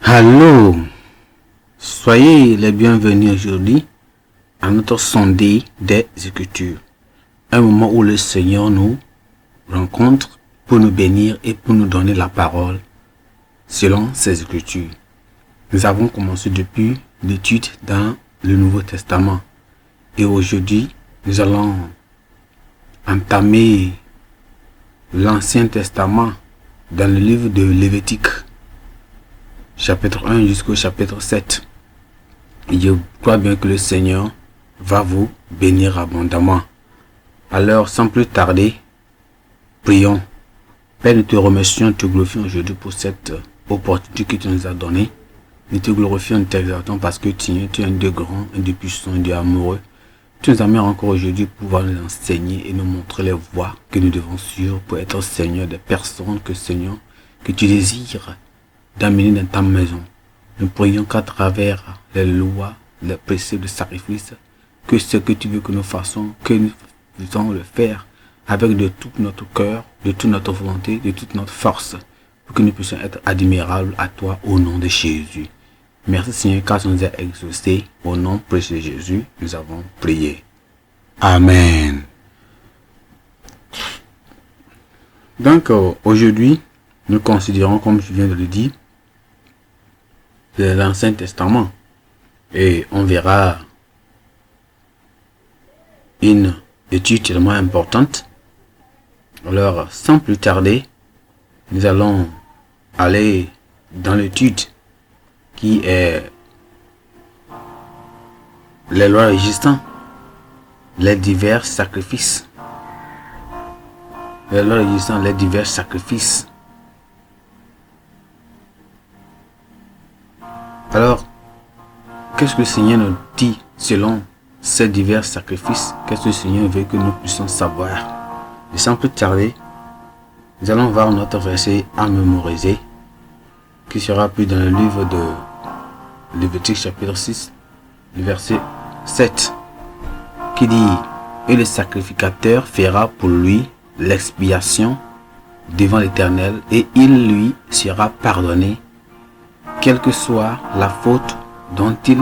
Allô, soyez les bienvenus aujourd'hui à notre sondée des Écritures. Un moment où le Seigneur nous rencontre pour nous bénir et pour nous donner la parole selon ses Écritures. Nous avons commencé depuis l'étude dans le Nouveau Testament et aujourd'hui nous allons entamer l'Ancien Testament dans le livre de Lévitique, chapitre 1 jusqu'au chapitre 7. Et je crois bien que le Seigneur va vous bénir abondamment. Alors, sans plus tarder, prions. Père, nous te remercions, te glorifions aujourd'hui pour cette opportunité que tu nous as donnée. Nous te glorifions, nous t'exaltons parce que tu es un Dieu grand, un Dieu puissant, un Dieu amoureux. Tu nous amènes encore aujourd'hui pour pouvoir nous enseigner et nous montrer les voies que nous devons suivre pour être Seigneur des personnes Seigneur, que tu désires d'amener dans ta maison. Nous prions qu'à travers les lois, les préceptes de sacrifice, que ce que tu veux que nous fassions, que nous puissions le faire avec de tout notre cœur, de toute notre volonté, de toute notre force, pour que nous puissions être admirables à toi au nom de Jésus. Merci Seigneur car tu nous as exaucés. Au nom précieux de Jésus, nous avons prié. Amen. Donc aujourd'hui, nous considérons, comme je viens de le dire, l'Ancien Testament et on verra une étude tellement importante. Alors sans plus tarder, nous allons aller dans l'étude qui est les lois régissant les divers sacrifices. Les lois régissant les divers sacrifices. Alors, qu'est-ce que le Seigneur nous dit selon ces divers sacrifices? Qu'est-ce que le Seigneur veut que nous puissions savoir? Et sans plus tarder, nous allons voir notre verset à mémoriser, qui sera pris dans le livre de Lévitique chapitre 6, le verset 7, qui dit « Et le sacrificateur fera pour lui l'expiation devant l'Éternel, et il lui sera pardonné, quelle que soit la faute dont il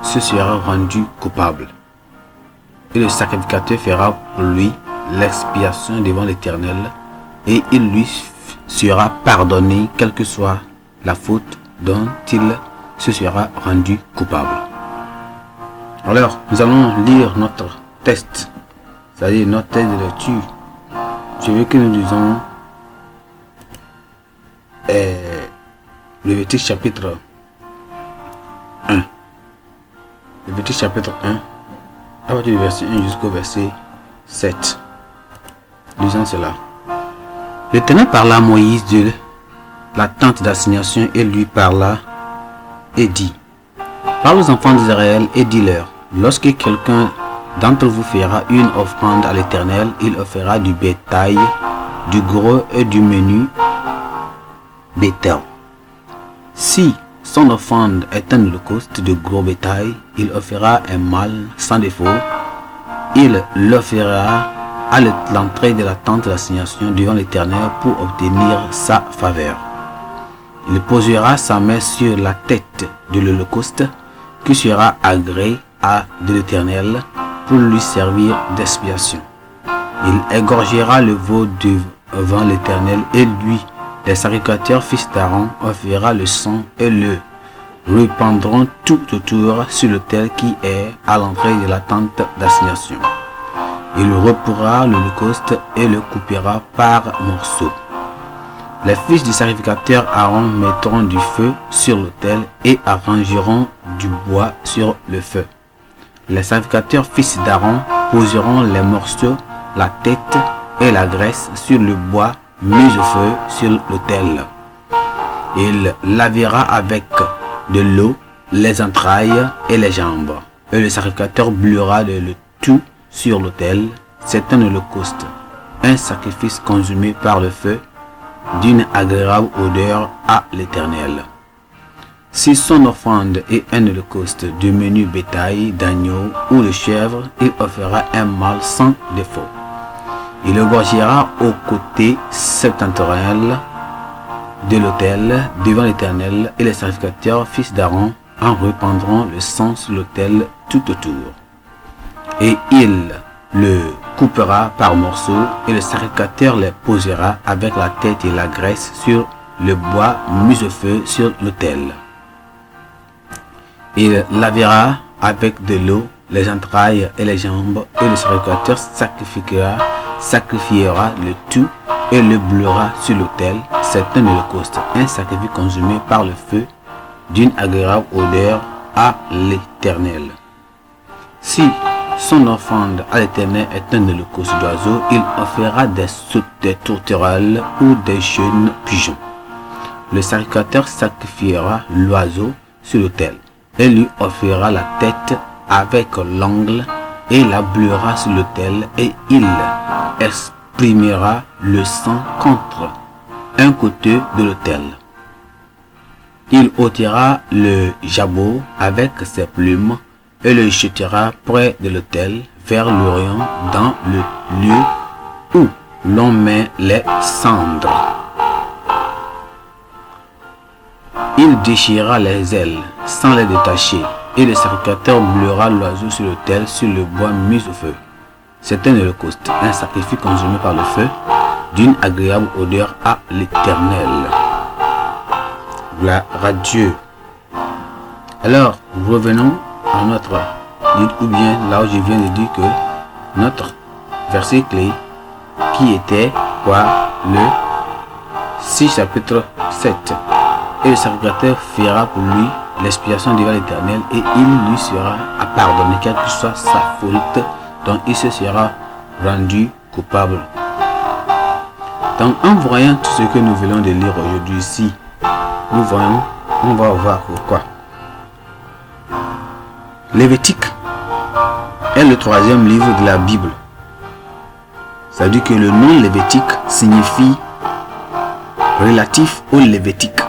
se sera rendu coupable. Et le sacrificateur fera pour lui l'expiation devant l'Éternel, et il lui sera pardonné, quelle que soit la faute dont il se sera rendu coupable. » Alors, nous allons lire notre texte, c'est-à-dire notre texte de lecture. Je veux que nous lisons Lévitique chapitre 1. Lévitique chapitre 1, à partir du verset 1 jusqu'au verset 7. Lisons cela. L'Éternel parla à Moïse de la tente d'assignation et lui parla et dit: Parle aux enfants d'Israël et dis-leur, lorsque quelqu'un d'entre vous fera une offrande à l'Éternel, il offrira du bétail, du gros et du menu bétail. Si son offrande est un holocauste de gros bétail, il offrira un mâle sans défaut. Il l'offrira à l'entrée de la tente d'assignation devant l'Éternel pour obtenir sa faveur. Il posera sa main sur la tête de l'holocauste qui sera agréé à de l'Éternel pour lui servir d'expiation. Il égorgera le veau devant l'Éternel et lui, les sacrificateurs fils d'Aaron, offrira le sang et le répandront tout autour sur l'autel qui est à l'entrée de la tente d'assignation. Il reprendra l'holocauste et le coupera par morceaux. Les fils du sacrificateur Aaron mettront du feu sur l'autel et arrangeront du bois sur le feu. Les sacrificateurs fils d'Aaron poseront les morceaux, la tête et la graisse sur le bois mis au feu sur l'autel. Il lavera avec de l'eau les entrailles et les jambes. Et le sacrificateur brûlera le tout sur l'autel. C'est un holocauste, un sacrifice consumé par le feu, d'une agréable odeur à l'Éternel. Si son offrande est un holocauste de menu bétail, d'agneau ou de chèvre, il offrira un mâle sans défaut. Il égorgera au côté septentrionnel de l'autel devant l'Éternel, et les sacrificateurs, fils d'Aaron, en répandront le sang sur l'autel tout autour. Et il le coupera par morceaux, et le sacrificateur les posera avec la tête et la graisse sur le bois mis au feu sur l'autel. Il lavera avec de l'eau les entrailles et les jambes, et le sacrificateur sacrifiera le tout et le brûlera sur l'autel. C'est un holocauste, un sacrifice consumé par le feu, d'une agréable odeur à l'Éternel. Si son offrande à l'Éternel est un holocauste d'oiseaux, il offrira des tourterelles ou des jeunes pigeons. Le sacrificateur sacrifiera l'oiseau sur l'autel et lui offrira la tête avec l'ongle et la brûlera sur l'autel, et il exprimera le sang contre un côté de l'autel. Il ôtera le jabot avec ses plumes et le jetera près de l'autel vers l'Orient, dans le lieu où l'on met les cendres. Il déchirera les ailes sans les détacher, et le sacrificateur brûlera l'oiseau sur l'autel sur le bois mis au feu. C'est un holocauste, un sacrifice consumé par le feu, d'une agréable odeur à l'Éternel. Gloire à Dieu. Alors, revenons à notre livre, ou bien là où je viens de dire que notre verset clé, qui était quoi, le 6 chapitre 7. Et le sacrificateur fera pour lui l'expiation devant l'Éternel, et il lui sera pardonné, quelle que soit sa faute, dont il se sera rendu coupable. Donc, en voyant tout ce que nous venons de lire aujourd'hui ici, nous voyons, on va voir pourquoi. Lévitique est le troisième livre de la Bible. Ça veut dire que le nom Lévitique signifie relatif au Lévitique,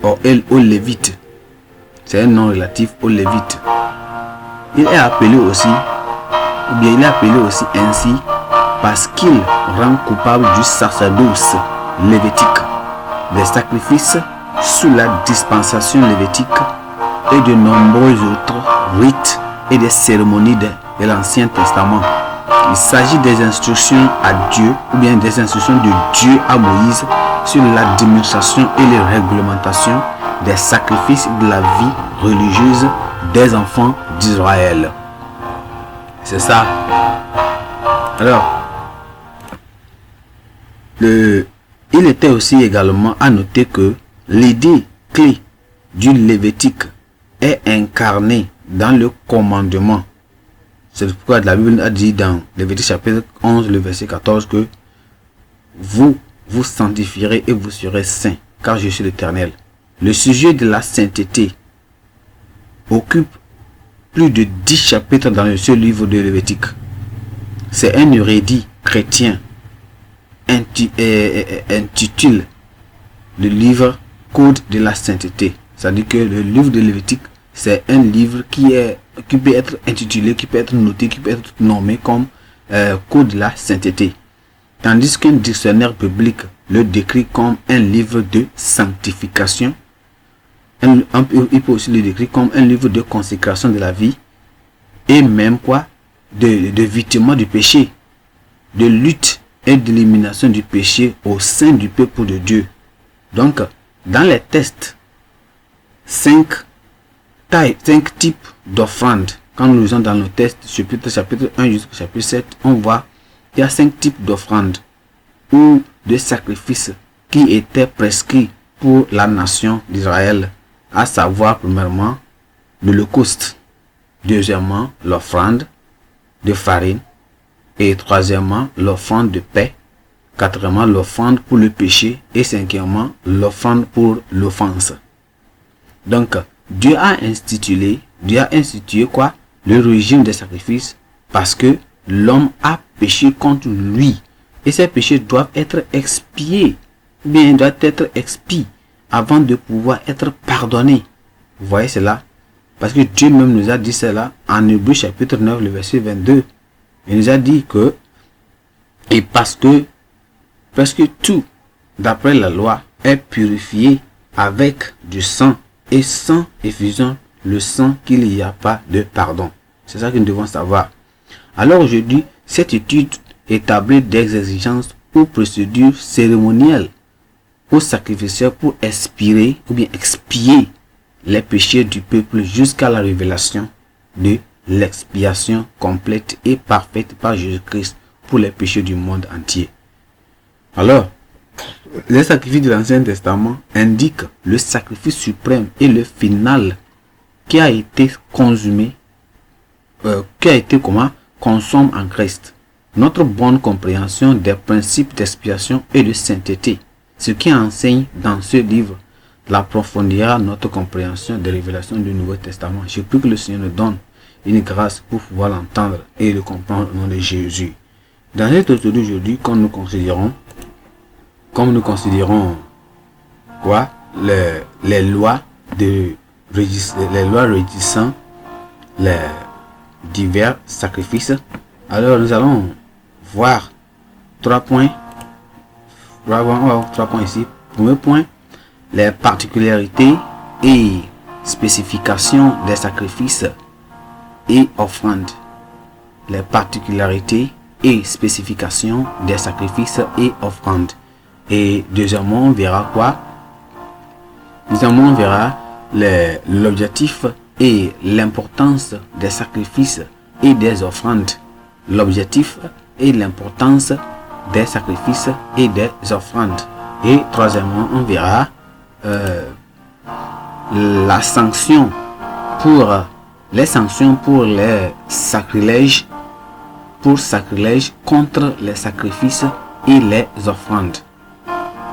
au Lévite. C'est un nom relatif au Lévite. Il est appelé aussi, ou bien il est appelé aussi ainsi parce qu'il rend coupable du sacerdoce lévitique, des sacrifices sous la dispensation lévitique et de nombreux autres rites et des cérémonies de l'Ancien Testament. Il s'agit des instructions à Dieu, ou bien des instructions de Dieu à Moïse sur l'administration et les réglementations des sacrifices de la vie religieuse des enfants d'Israël. C'est ça. Alors, il était aussi également à noter que l'idée clé du Lévitique est incarnée dans le commandement. C'est pourquoi la Bible a dit dans Lévitique chapitre 11, le verset 14, que vous vous sanctifierez et vous serez saints, car je suis l'Éternel. Le sujet de la sainteté occupe plus de 10 chapitres dans ce livre de Lévitique. C'est un érudit chrétien intitule le livre Code de la sainteté. C'est-à-dire que le livre de Lévitique, c'est un livre qui peut être intitulé, qui peut être noté, qui peut être nommé comme Code de la sainteté. Tandis qu'un dictionnaire public le décrit comme un livre de sanctification. Il peut aussi le décrire comme un livre de consécration de la vie, et même quoi, de vêtement du péché, de lutte et d'élimination du péché au sein du peuple de Dieu. Donc, dans les textes, 5 types d'offrandes. Quand nous lisons dans nos textes, chapitre 1 jusqu'au chapitre 7, on voit qu'il y a 5 types d'offrandes ou de sacrifices qui étaient prescrits pour la nation d'Israël, à savoir premièrement l'holocauste, deuxièmement l'offrande de farine, et troisièmement l'offrande de paix, quatrièmement l'offrande pour le péché, et cinquièmement l'offrande pour l'offense. Donc Dieu a institué quoi? Le régime des sacrifices, parce que l'homme a péché contre lui, et ces péchés doivent être expiés, bien doivent être expiés avant de pouvoir être pardonné. Vous voyez cela? Parce que Dieu même nous a dit cela en Hébreux chapitre 9, le verset 22. Il nous a dit que, et parce que tout, d'après la loi, est purifié avec du sang, et sans effusion le sang qu'il n'y a pas de pardon. C'est ça que nous devons savoir. Alors aujourd'hui, cette étude établit des exigences ou procédures cérémonielles aux sacrificeurs pour expier ou bien expier les péchés du peuple jusqu'à la révélation de l'expiation complète et parfaite par Jésus-Christ pour les péchés du monde entier. Alors, les sacrifices de l'Ancien Testament indiquent le sacrifice suprême et le final qui a été consumé, consomme en Christ. Notre bonne compréhension des principes d'expiation et de sainteté, ce qui enseigne dans ce livre, l'approfondira notre compréhension des révélations du Nouveau Testament. Je prie que le Seigneur nous donne une grâce pour pouvoir l'entendre et le comprendre au nom de Jésus. Dans cette étude d'aujourd'hui, comme nous considérons quoi, les lois régissant les divers sacrifices, alors nous allons voir 3 points. On va voir 3 points ici. Premier point, les particularités et spécifications des sacrifices et offrandes. Les particularités et spécifications des sacrifices et offrandes. Et deuxièmement, on verra quoi? Deuxièmement, on verra l'objectif et l'importance des sacrifices et des offrandes. L'objectif et l'importance des sacrifices et des offrandes. Et troisièmement, on verra les sanctions pour les sacrilèges, contre les sacrifices et les offrandes.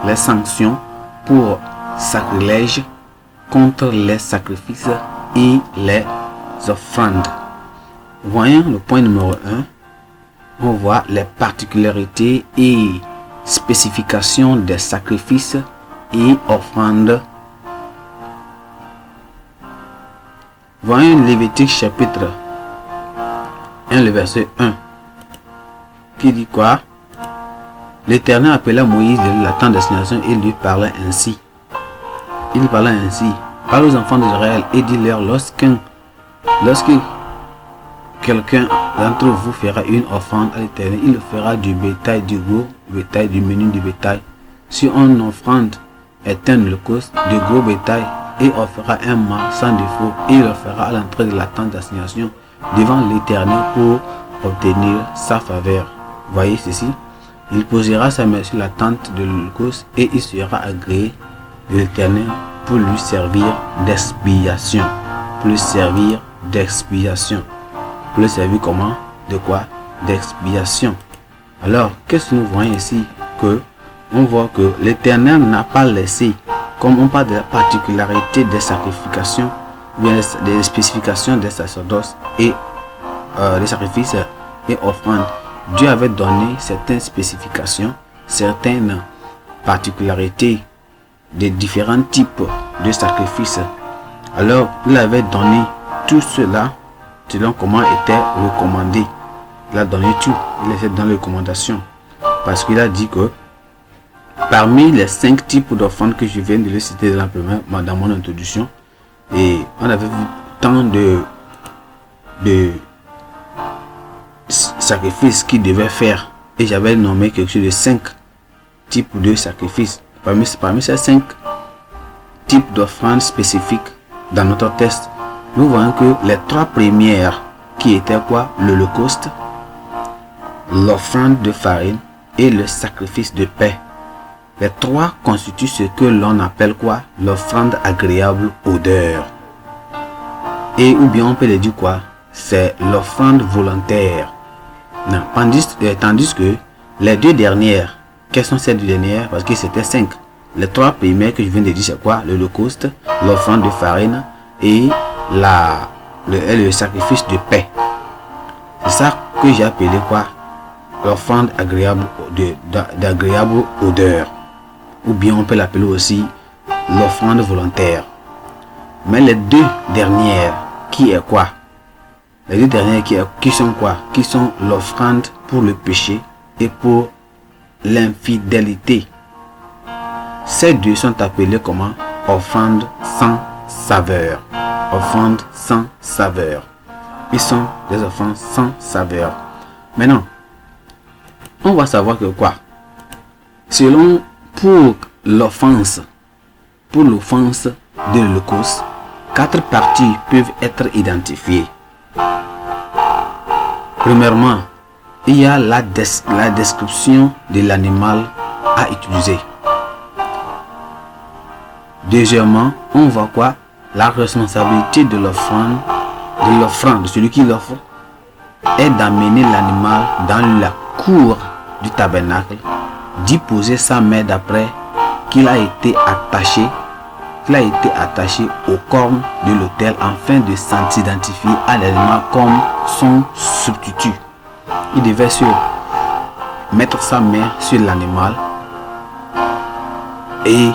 Les sanctions pour sacrilège contre les sacrifices et les offrandes. Voyons le point numéro 1. On voit les particularités et spécifications des sacrifices et offrandes. Voyons Lévitique chapitre 1, le verset 1, qui dit quoi? L'Éternel appela Moïs de la tente d'assignation et lui parlait ainsi. Il parlait ainsi: parle aux enfants d'Israël et dis-leur, lorsque quelqu'un d'entre vous fera une offrande à l'Éternel, il fera du bétail, du gros bétail, du menu du bétail. Si une offrande est un holocauste, du gros bétail, et offrira un mâle sans défaut, et il le fera à l'entrée de la tente d'assignation devant l'Éternel pour obtenir sa faveur. Voyez ceci. Il posera sa main sur la tente de l'holocauste et il sera agréé de l'Éternel pour lui servir d'expiation. Pour lui servir d'expiation. Pour lui servir comment? De quoi? D'expiation. Alors, qu'est-ce que nous voyons ici? Que on voit que l'Éternel n'a pas laissé, comme on parle de la particularité des sacrifications, bien des spécifications des sacerdoces et des sacrifices et offrandes. Dieu avait donné certaines spécifications, certaines particularités des différents types de sacrifices. Alors, il avait donné tout cela selon comment était recommandé. Il a donné tout, il était dans les recommandations. Parce qu'il a dit que parmi les 5 types d'offrandes que je viens de le citer dans mon introduction, et on avait vu tant de sacrifices qu'il devait faire, et j'avais nommé quelque chose de 5 types de sacrifices. Parmi ces 5 types d'offrandes spécifiques dans notre texte, nous voyons que les 3 premières qui étaient quoi? L'holocauste, l'offrande de farine et le sacrifice de paix. Les 3 constituent ce que l'on appelle quoi? L'offrande agréable odeur. Et ou bien on peut le dire quoi? C'est l'offrande volontaire. Non, tandis que les 2 dernières, quelles sont ces 2 dernières? Parce que c'était 5. Les 3 premières que je viens de dire, c'est quoi? L'holocauste, l'offrande de farine et le sacrifice de paix. C'est ça que j'ai appelé quoi? L'offrande agréable d'agréable odeur. Ou bien on peut l'appeler aussi l'offrande volontaire. Mais les 2 dernières, qui est quoi? Les 2 dernières qui sont quoi? Qui sont l'offrande pour le péché et pour l'infidélité. Ces deux sont appelés comment? Offrandes sans saveur. Offrandes sans saveur. Ils sont des offrandes sans saveur. Maintenant, on va savoir que quoi? Selon, pour l'offense de l'Holocauste, 4 parties peuvent être identifiées. Premièrement, il y a la description de l'animal à utiliser. Deuxièmement, on voit quoi? La responsabilité de l'offrande, de celui qui l'offre, est d'amener l'animal dans la cour du tabernacle, d'y poser sa main d'après qu'il a été attaché au corne de l'autel afin de s'identifier à l'animal comme son substitut. Il devait mettre sa main sur l'animal et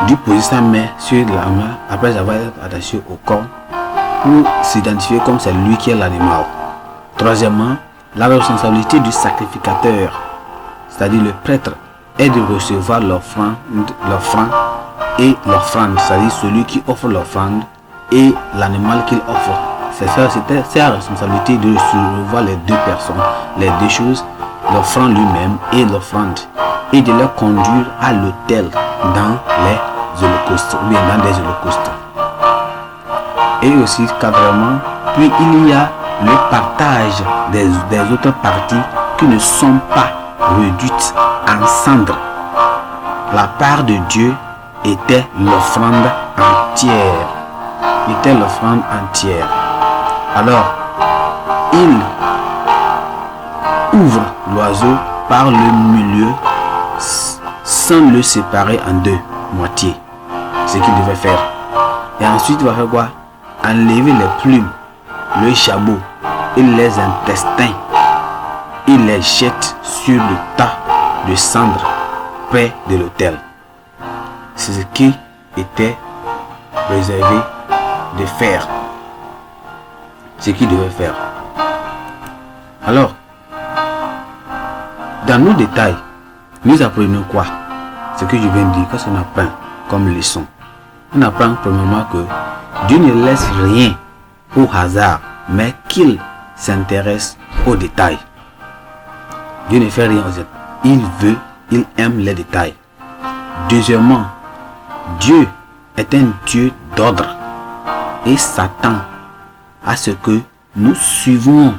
lui poser sa main sur l'animal après avoir été attaché au corps pour s'identifier comme c'est lui qui est l'animal. Troisièmement, la responsabilité du sacrificateur, c'est-à-dire le prêtre, est de recevoir l'offrande et l'offrande, c'est-à-dire celui qui offre l'offrande et l'animal qu'il offre. C'est la responsabilité de recevoir les deux personnes, les deux choses, l'offrande lui-même et l'offrande, et de les conduire à l'autel dans les holocaustes, ou bien dans des holocaustes. Et aussi, quatrièmement, puis il y a le partage des autres parties qui ne sont pas réduites en cendres. La part de Dieu était l'offrande entière. Alors, il ouvre l'oiseau par le milieu sans le séparer en deux moitiés. Ce qu'il devait faire. Et ensuite, il va faire quoi? Enlever les plumes, le chabot et les intestins. Il les jette sur le tas de cendres près de l'autel. C'est ce qui était réservé de faire. Ce qu'il devait faire. Alors, dans nos détails, nous apprenons quoi? Ce que je viens de dire, qu'est-ce qu'on apprend comme leçon? On apprend premièrement que Dieu ne laisse rien au hasard, mais qu'il s'intéresse aux détails. Dieu ne fait rien aux détails. Il aime les détails. Deuxièmement, Dieu est un Dieu d'ordre et s'attend à ce que nous suivons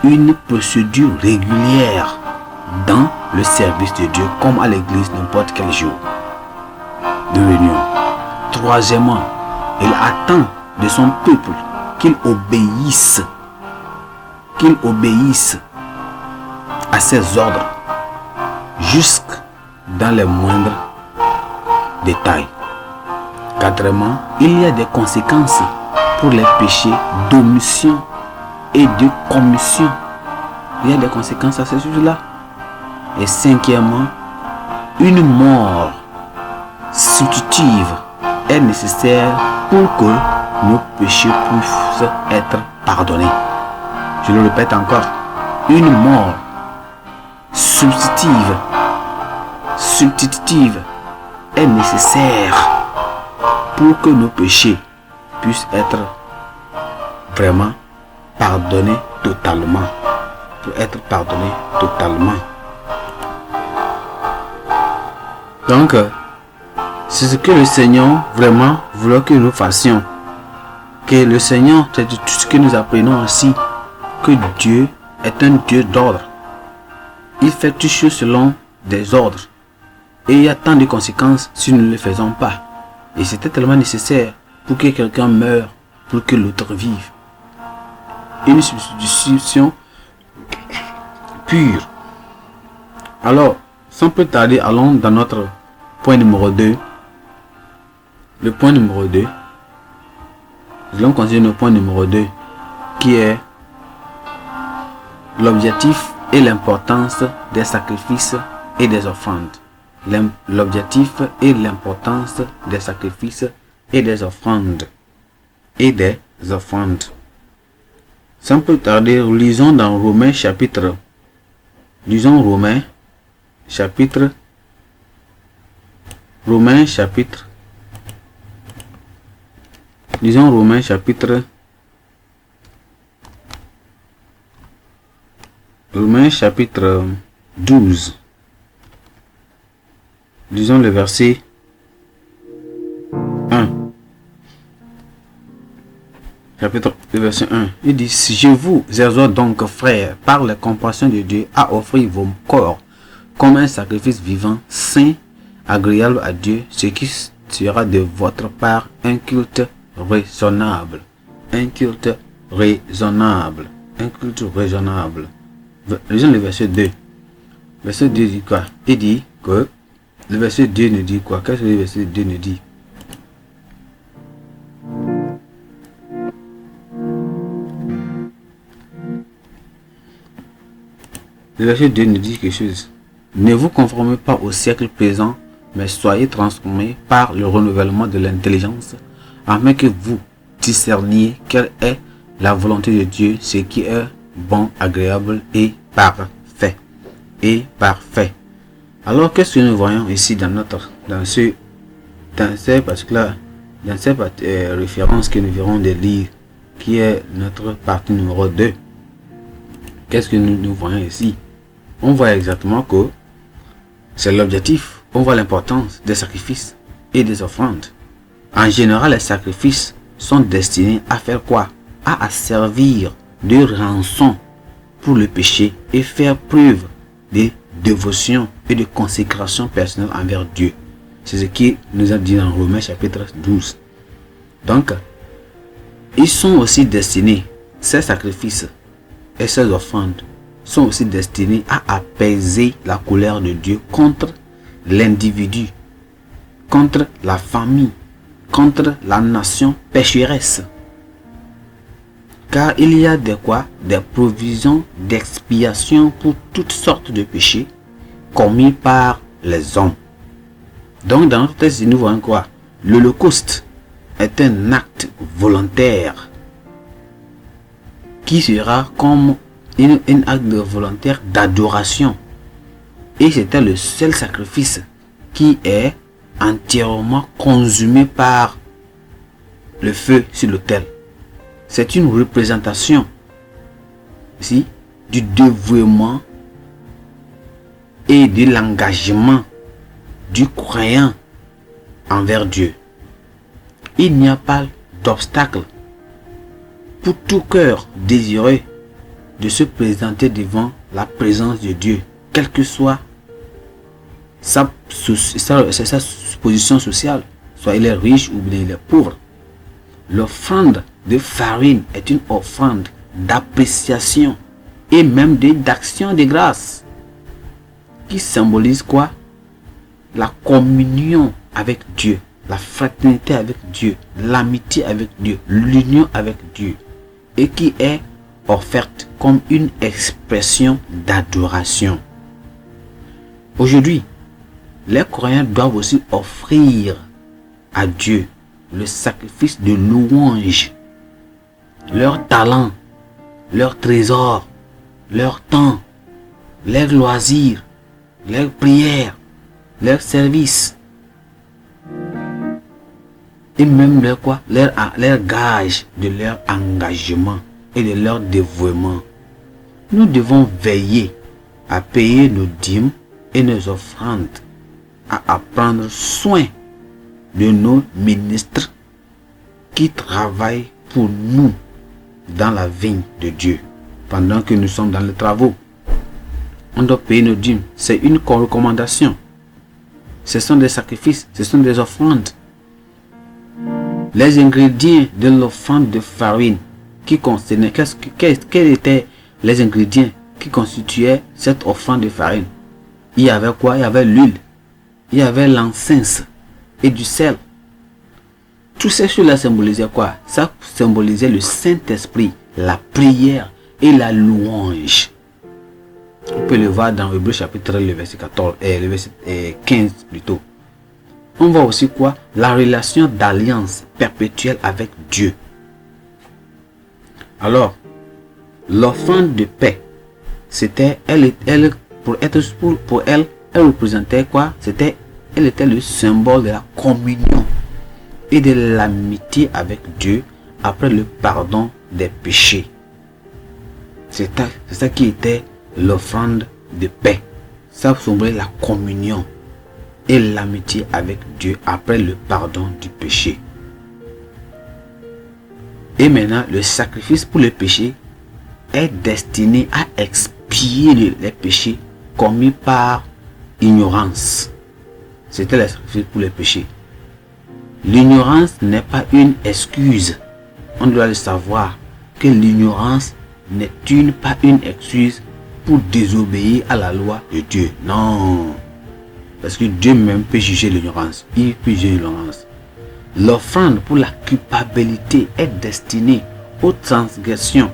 une procédure régulière dans le service de Dieu, comme à l'église n'importe quel jour de réunion. Troisièmement, il attend de son peuple qu'il obéisse à ses ordres jusque dans les moindres détails. Quatrièmement, il y a des conséquences pour les péchés d'omission et de commission. Il y a des conséquences à ce sujet-là. Et cinquièmement, une mort substitutive est nécessaire pour que nos péchés puissent être pardonnés. Je le répète encore, une mort substitutive est nécessaire pour que nos péchés puissent être vraiment pardonnés totalement. Donc, c'est ce que le Seigneur vraiment voulait que nous fassions. Que le Seigneur, c'est tout ce que nous apprenons aussi, que Dieu est un Dieu d'ordre. Il fait toutes choses selon des ordres. Et il y a tant de conséquences si nous ne le faisons pas. Et c'était tellement nécessaire pour que quelqu'un meure, pour que l'autre vive. Une substitution pure. Alors, sans plus tarder, allons dans notre point numéro 2. Le point numéro 2. Nous allons considérer le point numéro 2 qui est l'objectif et l'importance des sacrifices et des offrandes. L'objectif et l'importance des sacrifices et des offrandes. Sans plus tarder, lisons dans Romains chapitre Romains chapitre, disons Romains chapitre 12, disons le verset 1. Chapitre le verset 1, il dit: je vous exhorte donc, frères, par la compassion de Dieu, à offrir vos corps comme un sacrifice vivant, saint, agréable à Dieu, ce qui sera de votre part un culte raisonnable. Un culte raisonnable. Un culte raisonnable. Lisons le verset 2. Verset 2 dit quoi? Il dit que le verset 2 nous dit quoi? Qu'est-ce que le verset 2 nous dit? Le verset 2 nous dit quelque chose. Ne vous conformez pas au siècle présent, mais soyez transformés par le renouvellement de l'intelligence, afin que vous discerniez quelle est la volonté de Dieu, ce qui est bon, agréable et parfait. Et parfait. Alors, qu'est-ce que nous voyons ici dans ces références que nous verrons de lire, qui est notre partie numéro 2? Qu'est-ce que nous voyons ici? On voit exactement que c'est l'objectif. On voit l'importance des sacrifices et des offrandes. En général, les sacrifices sont destinés à faire quoi? À servir de rançon pour le péché et faire preuve de dévotion et de consécration personnelle envers Dieu. C'est ce qui nous a dit dans Romains chapitre 12. Donc, ils sont aussi destinés, ces sacrifices et ces offrandes sont aussi destinés à apaiser la colère de Dieu contre l'individu, contre la famille, contre la nation pécheresse. Car il y a des provisions d'expiation pour toutes sortes de péchés commis par les hommes. Donc dans notre texte, nous voyons quoi? L'Holocauste est un acte volontaire qui sera comme un acte volontaire d'adoration. Et c'était le seul sacrifice qui est entièrement consumé par le feu sur l'autel. C'est une représentation ici du dévouement et de l'engagement du croyant envers Dieu. Il n'y a pas d'obstacle pour tout cœur désireux de se présenter devant la présence de Dieu, quelle que soit sa position sociale, soit il est riche ou bien il est pauvre. L'offrande de farine est une offrande d'appréciation et même d'action de grâce qui symbolise quoi? La communion avec Dieu, la fraternité avec Dieu, l'amitié avec Dieu, l'union avec Dieu, et qui est offerte comme une expression d'adoration. Aujourd'hui, les croyants doivent aussi offrir à Dieu le sacrifice de louange, leur talent, leur trésor, leur temps, leurs loisirs, leurs prières, leurs services et même leur gage de leur engagement et de leur dévouement. Nous devons veiller à payer nos dîmes et nos offrandes, à prendre soin de nos ministres qui travaillent pour nous dans la vigne de Dieu pendant que nous sommes dans les travaux. On doit payer nos dîmes. C'est une recommandation. Ce sont des sacrifices, ce sont des offrandes. Les ingrédients de l'offrande de farine qui contenaient, quels étaient les ingrédients qui constituaient cette offrande de farine? Il y avait quoi? Il y avait l'huile, il y avait l'encens et du sel. Tous ces choses-là symbolisaient quoi? Ça symbolisait le Saint-Esprit, la prière et la louange. On peut le voir dans Hébreux chapitre le verset 14 et le verset 15 plutôt. On voit aussi quoi? La relation d'alliance perpétuelle avec Dieu. Alors, l'offrande de paix, c'était elle représentait quoi? C'était Elle était le symbole de la communion et de l'amitié avec Dieu après le pardon des péchés. C'est ça qui était l'offrande de paix. Ça symbolise la communion et l'amitié avec Dieu après le pardon du péché. Et maintenant, le sacrifice pour le péché est destiné à expier les péchés commis par ignorance. C'était le sacrifice pour le péché. L'ignorance n'est pas une excuse. On doit le savoir que l'ignorance n'est pas une excuse pour désobéir à la loi de Dieu. Non. Parce que Dieu même peut juger l'ignorance. Il peut juger l'ignorance. L'offrande pour la culpabilité est destinée aux transgressions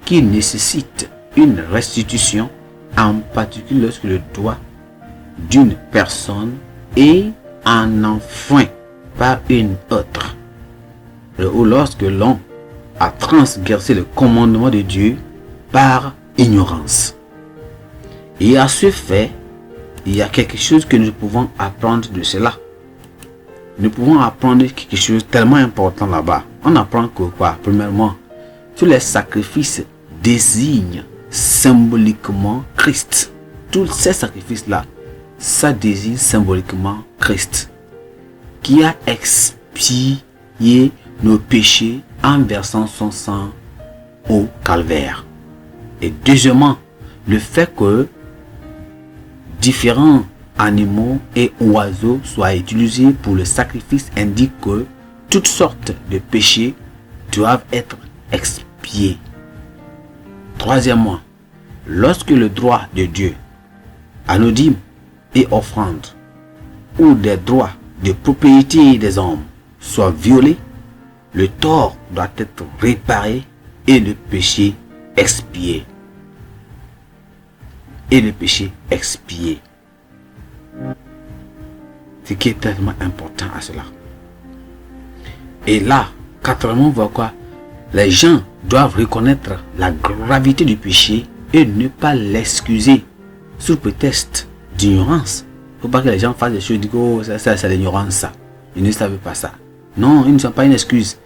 qui nécessitent une restitution, en particulier lorsque le droit d'une personne est en enfreint par une autre, ou lorsque l'on a transgressé le commandement de Dieu par ignorance. Et à ce fait, il y a quelque chose que nous pouvons apprendre de cela. Nous pouvons apprendre quelque chose tellement important là-bas. On apprend que quoi? Premièrement, tous les sacrifices désignent symboliquement Christ. Tous ces sacrifices-là, ça désigne symboliquement Christ, qui a expié nos péchés en versant son sang au calvaire. Et deuxièmement, le fait que différents animaux et oiseaux soient utilisés pour le sacrifice indique que toutes sortes de péchés doivent être expiés. Troisièmement, lorsque le droit de Dieu à nos dîmes et offrandes ou des droits de propriété des hommes soient violés, le tort doit être réparé et le péché expié. Et le péché expié. Ce qui est tellement important à cela. Et là, quatrièmement, on voit quoi? Les gens doivent reconnaître la gravité du péché et ne pas l'excuser sous prétexte d'ignorance. Il ne faut pas que les gens fassent des choses et disent oh, ça c'est l'ignorance, ça. Ils ne savent pas ça. Non, ils ne sont pas une excuse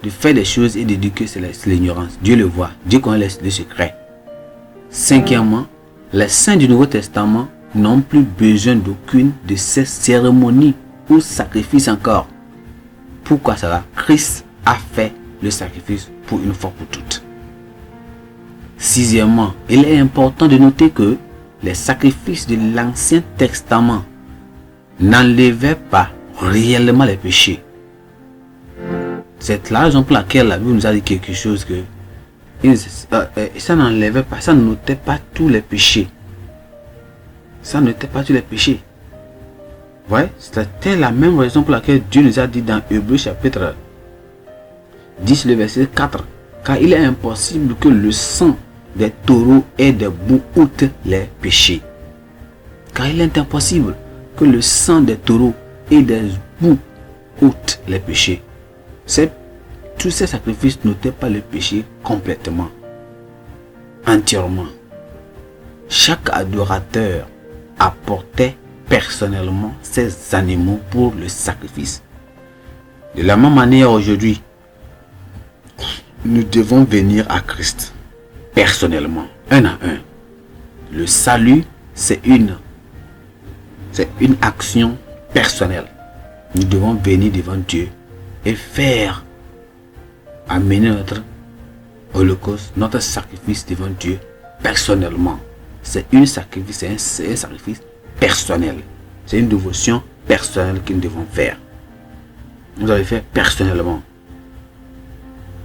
de faire des choses et de dire que c'est l'ignorance. Dieu le voit. Dieu connaît les secrets. Cinquièmement, les saints du Nouveau Testament n'ont plus besoin d'aucune de ces cérémonies ou sacrifices encore. Pourquoi cela? Christ a fait le sacrifice pour une fois pour toutes. Sixièmement, il est important de noter que les sacrifices de l'Ancien Testament n'enlevaient pas réellement les péchés. C'est la raison pour laquelle la Bible nous a dit quelque chose que ça n'enlevait pas, ça n'ôtait pas tous les péchés. Ça n'était pas tous les péchés. Ouais, c'était la même raison pour laquelle Dieu nous a dit dans Hébreux chapitre 10, le verset 4. Car il est impossible que le sang des taureaux et des boucs ôte les péchés. Car il est impossible que le sang des taureaux et des boucs ôte les péchés. Tous ces sacrifices n'ôtaient pas le péché complètement, entièrement. Chaque adorateur apportait personnellement ces animaux pour le sacrifice. De la même manière aujourd'hui, nous devons venir à Christ personnellement, un à un. Le salut, c'est une action personnelle. Nous devons venir devant Dieu et amener notre holocauste, notre sacrifice devant Dieu personnellement. C'est un sacrifice personnel. C'est une dévotion personnelle que nous devons faire. Nous allons faire personnellement.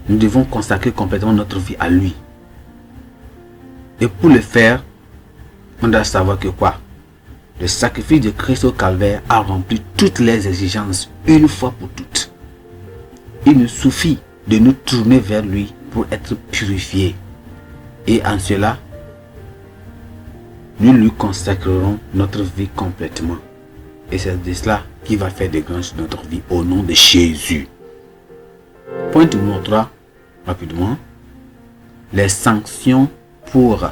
Nous devons consacrer complètement notre vie à lui. Et pour le faire, on doit savoir que quoi? Le sacrifice de Christ au calvaire a rempli toutes les exigences une fois pour toutes. Il nous suffit de nous tourner vers lui pour être purifiés. Et en cela, nous lui consacrerons notre vie complètement. Et c'est de cela qui va faire des grands sur notre vie au nom de Jésus. Point numéro 3, rapidement. Les sanctions pour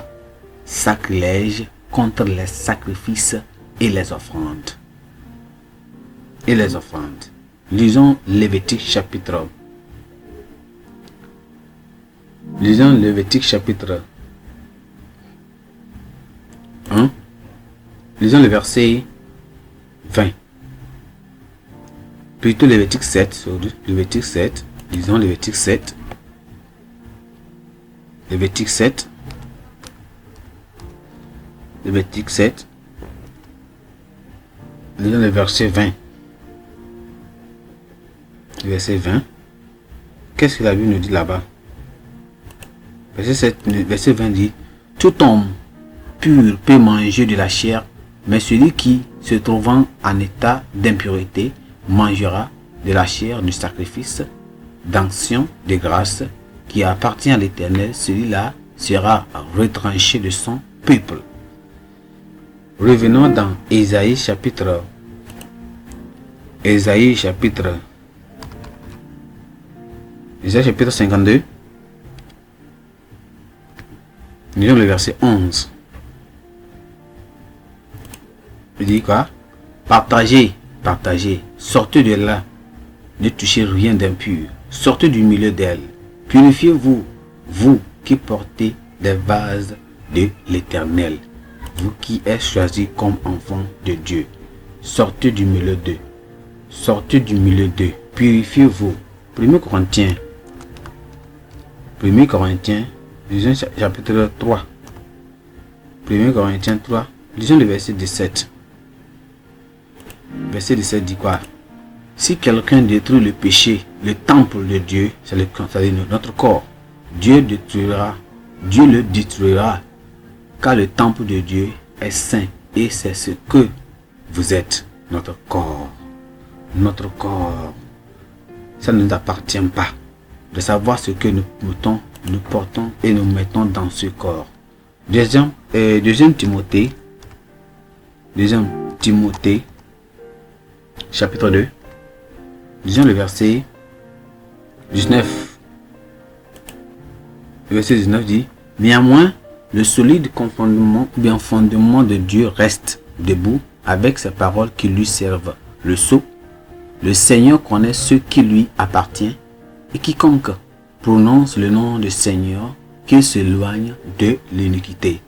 sacrilège contre les sacrifices et les offrandes. et les offrandes. Lisons Lévitique chapitre. Lisons Lévitique chapitre 1. Lisons le verset 20. Plutôt Lévitique 7. Lévitique 7. Lisons Lévitique 7. Lévitique 7. Lévitique 7. Lisons le verset 20. Le verset 20. Qu'est-ce que la Bible nous dit là-bas? Verset 20 dit: tout homme pur peut manger de la chair, mais celui qui se trouvant en état d'impureté mangera de la chair du sacrifice d'action de grâce qui appartient à l'Éternel. Celui-là sera retranché de son peuple. Revenons dans Ésaïe chapitre 52. Lisons le verset 11. Il dit quoi? Partagez, sortez de là, ne touchez rien d'impur, sortez du milieu d'elle, purifiez-vous, vous qui portez des vases de l'Éternel, vous qui êtes choisis comme enfants de Dieu, sortez du milieu d'eux, purifiez-vous. 1 Corinthiens, lisons chapitre 3. 1 Corinthiens 3, lisons le verset 17. Verset 17 dit quoi? Si quelqu'un détruit le péché, le temple de Dieu, c'est-à-dire notre corps, Dieu le détruira, car le temple de Dieu est saint et c'est ce que vous êtes, notre corps. Notre corps, ça ne nous appartient pas de savoir ce que nous portons et nous mettons dans ce corps. Deuxième Timothée chapitre 2. Lisons le verset 19. Le verset 19 dit: néanmoins, le solide fondement de Dieu reste debout avec ses paroles qui lui servent le sceau. Le Seigneur connaît ce qui lui appartient, et quiconque prononce le nom du Seigneur, qu'il s'éloigne de l'iniquité.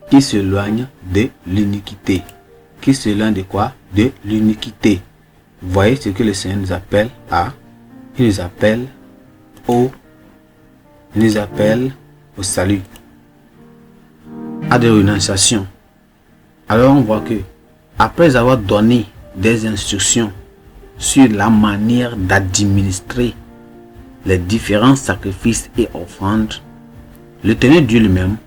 Qu'il s'éloigne de l'iniquité. Qu'il s'éloigne de quoi? De l'iniquité. Vous voyez ce que le Seigneur nous appelle à? Il nous appelle au salut, à des renonciations. Alors on voit que après avoir donné des instructions sur la manière d'administrer les différents sacrifices et offrandes, l'Éternel Dieu lui-même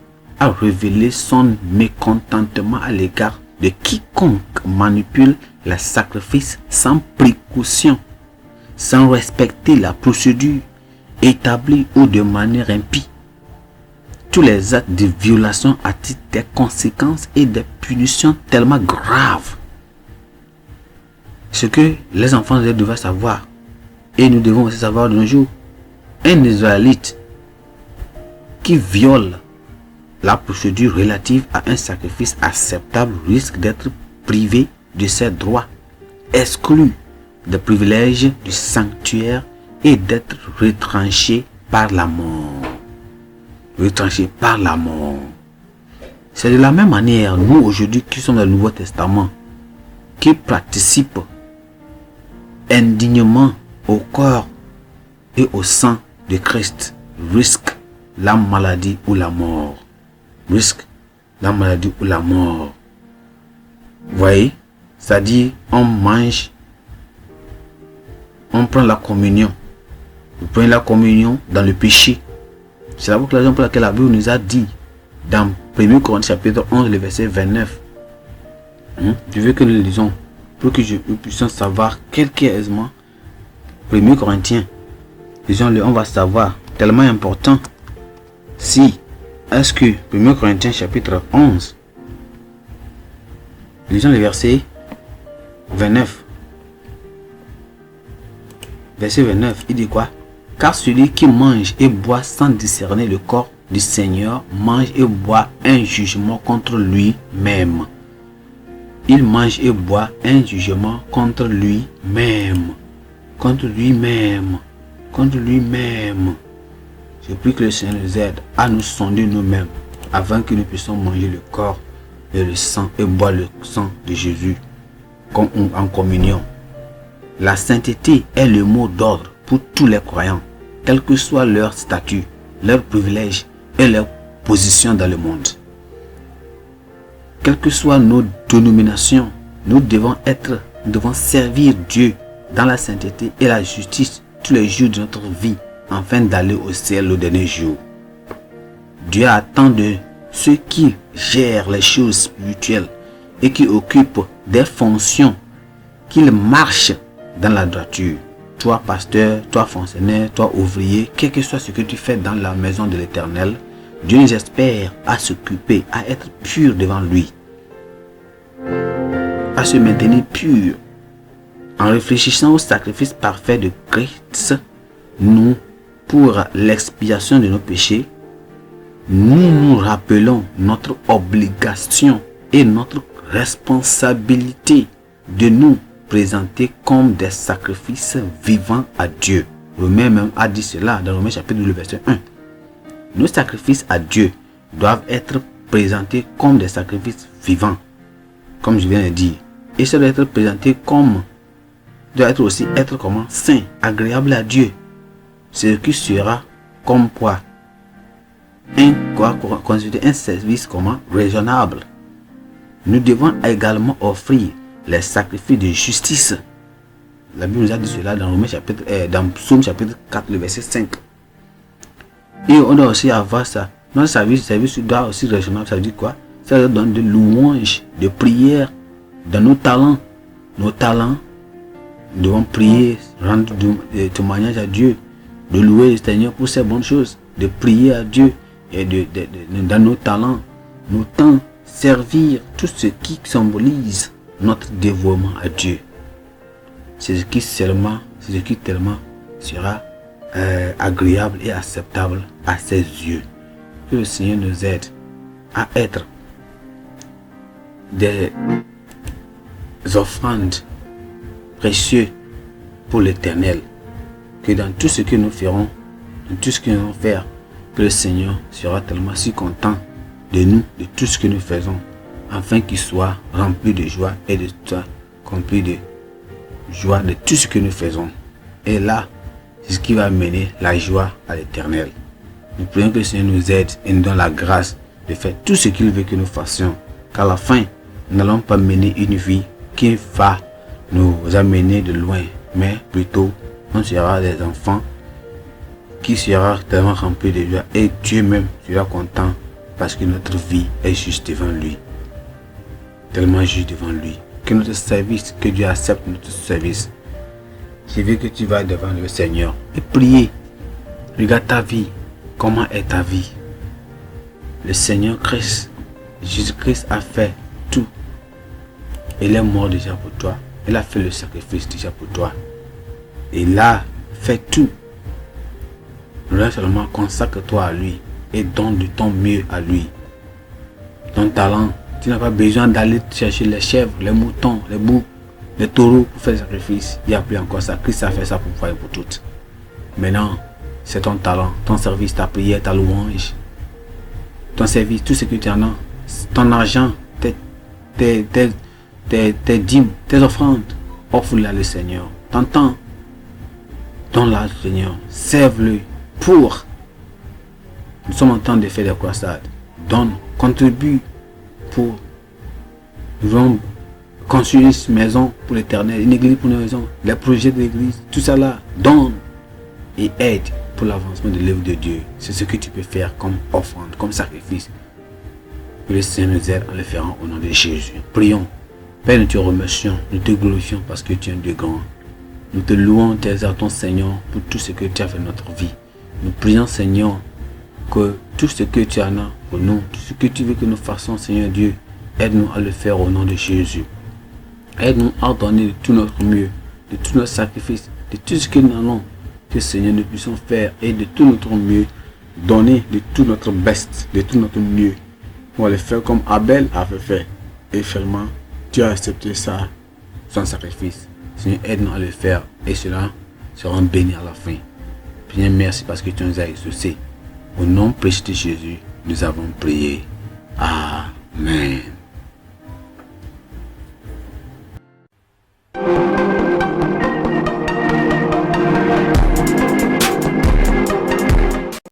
a révélé son mécontentement à l'égard de quiconque manipule les sacrifices sans précaution, sans respecter la procédure établie ou de manière impie. Tous les actes de violation attirent des conséquences et des punitions tellement graves. Ce que les enfants devaient savoir, et nous devons aussi savoir de nos jours, un Israélite qui viole la procédure relative à un sacrifice acceptable risque d'être privé de ses droits, exclu des privilèges du sanctuaire et d'être retranché par la mort. C'est de la même manière, nous aujourd'hui qui sommes dans le Nouveau Testament, qui participent indignement au corps et au sang de Christ, risquent la maladie ou la mort. Vous voyez, c'est-à-dire on mange, on prend la communion. Vous prenez la communion dans le péché. C'est la raison pour laquelle la Bible nous a dit dans 1 Corinthiens chapitre 11, le verset 29. Je veux que nous le lisons pour que nous puissions savoir quel qu'est aisément 1 Corinthiens. Lisons-le, on va savoir, tellement important. Si, est-ce que 1 Corinthiens chapitre 11, lisons le verset 29. Verset 29, il dit quoi? Car celui qui mange et boit sans discerner le corps du Seigneur mange et boit un jugement contre lui-même. il mange et boit un jugement contre lui-même. Contre lui-même. Contre lui-même. Je prie que le Seigneur nous aide à nous sonder nous-mêmes afin que nous puissions manger le corps et le sang et boire le sang de Jésus en communion. La sainteté est le mot d'ordre pour tous les croyants, quel que soit leur statut, leur privilège et leur position dans le monde. Quelles que soient nos dénominations, nous devons servir Dieu dans la sainteté et la justice tous les jours de notre vie afin d'aller au ciel le dernier jour. Dieu attend de ceux qui gèrent les choses spirituelles et qui occupent des fonctions qu'ils marchent dans la droiture. Toi pasteur, toi fonctionnaire, toi ouvrier, quel que soit ce que tu fais dans la maison de l'Éternel, Dieu nous espère à s'occuper, à être pur devant lui, à se maintenir pur. En réfléchissant au sacrifice parfait de Christ, nous, pour l'expiation de nos péchés, nous nous rappelons notre obligation et notre responsabilité de nous présenter comme des sacrifices vivants à Dieu. Romain même a dit cela dans Romain chapitre 2, verset 1. Nos sacrifices à Dieu doivent être présentés comme des sacrifices vivants, comme je viens de dire. Et ça doit être présenté comme, doit être aussi être comment saint, agréable à Dieu. Ce qui sera comme quoi considérer un service comment raisonnable. Nous devons également offrir les sacrifices de justice. La Bible nous a dit cela dans dans Psaume chapitre 4, le verset 5. Et on doit aussi avoir ça. Notre service doit aussi raisonnable. Ça veut dire quoi? Ça doit donner de louanges, de prières dans nos talents. Nos talents, nous devons prier, rendre témoignage à Dieu, de louer le Seigneur pour ces bonnes choses, de prier à Dieu et dans nos talents, nos temps, servir tout ce qui symbolise notre dévouement à Dieu. C'est ce qui tellement sera agréable et acceptable à ses yeux. Que le Seigneur nous aide à être des offrandes précieuses pour l'Éternel. Que dans tout ce que nous ferons, dans tout ce que nous allons faire, que le Seigneur sera tellement si content de nous, de tout ce que nous faisons, afin qu'il soit rempli de joie et de rempli de joie de tout ce que nous faisons. Et là, c'est ce qui va mener la joie à l'Éternel. Nous prions que le Seigneur nous aide et nous donne la grâce de faire tout ce qu'il veut que nous fassions. Qu'à la fin, nous n'allons pas mener une vie qui va nous amener de loin, mais plutôt on sera des enfants qui sera tellement remplis de joie et Dieu même sera content parce que notre vie est juste devant lui. Tellement juste devant lui. Que notre service, que Dieu accepte notre service. Je veux que tu vas devant le Seigneur et prier. Regarde ta vie. Comment est ta vie? Le Seigneur Christ, Jésus-Christ a fait tout. Il est mort déjà pour toi. Il a fait le sacrifice déjà pour toi. Il a fait tout. Reste seulement consacre-toi à lui et donne de ton mieux à lui. Ton talent. Tu n'as pas besoin d'aller chercher les chèvres, les moutons, les boucs, les taureaux pour faire le sacrifice. Il n'y a plus encore ça. Christ a fait ça pour toi et pour toutes. Maintenant, c'est ton talent, ton service, ta prière, ta louange, ton service, tout ce que tu en as, ton argent, tes dîmes, tes offrandes. Offre-le à le Seigneur. Ton temps, donne-le au Seigneur. Serve-le pour. Nous sommes en train de faire des croisades. Donne, contribue pour. Nous allons construire une maison pour l'Éternel, une église pour une maison, les projets de l'église, tout ça là, donne et aide pour l'avancement de l'œuvre de Dieu. C'est ce que tu peux faire comme offrande, comme sacrifice. Que le Seigneur nous aide en le faisant au nom de Jésus. Prions. Père, nous te remercions, nous te glorifions parce que tu es un Dieu grand. Nous te louons, t'exaltons Seigneur pour tout ce que tu as fait dans notre vie. Nous prions Seigneur que tout ce que tu en as pour nous, tout ce que tu veux que nous fassions Seigneur Dieu, aide-nous à le faire au nom de Jésus. Aide-nous à donner de tout notre mieux, de tout notre sacrifice, de tout ce que nous allons, que Seigneur nous puissions faire et de tout notre mieux, donner de tout notre best, de tout notre mieux. On va le faire comme Abel avait fait et finalement tu as accepté ça, son sacrifice. Seigneur, aide-nous à le faire et cela sera béni à la fin. Seigneur, merci parce que tu nous as exaucés. Au nom précieux de Jésus, nous avons prié. Amen.